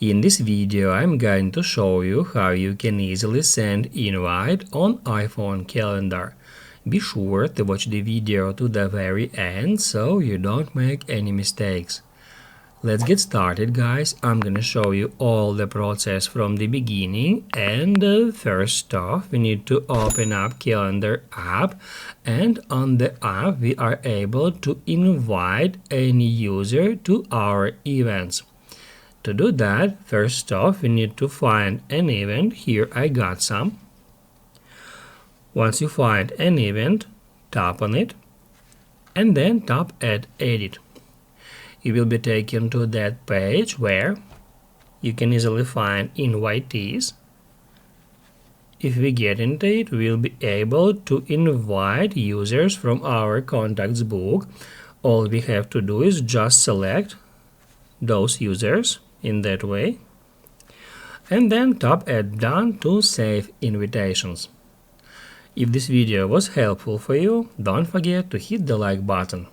In this video, I'm going to show you how you can easily send invite on iPhone calendar. Be sure to watch the video to the very end so you don't make any mistakes. Let's get started, guys. I'm gonna show you all the process from the beginning, and first off we need to open up calendar app, and on the app we are able to invite any user to our events. To do that, first off we need to find an event. Here I got some. Once you find an event, tap on it and then tap add edit. You will be taken to that page where you can easily find invitees. If we get into it, we'll be able to invite users from our contacts book. All we have to do is just select those users in that way and then tap add done to save invitations. If this video was helpful for you, don't forget to hit the like button.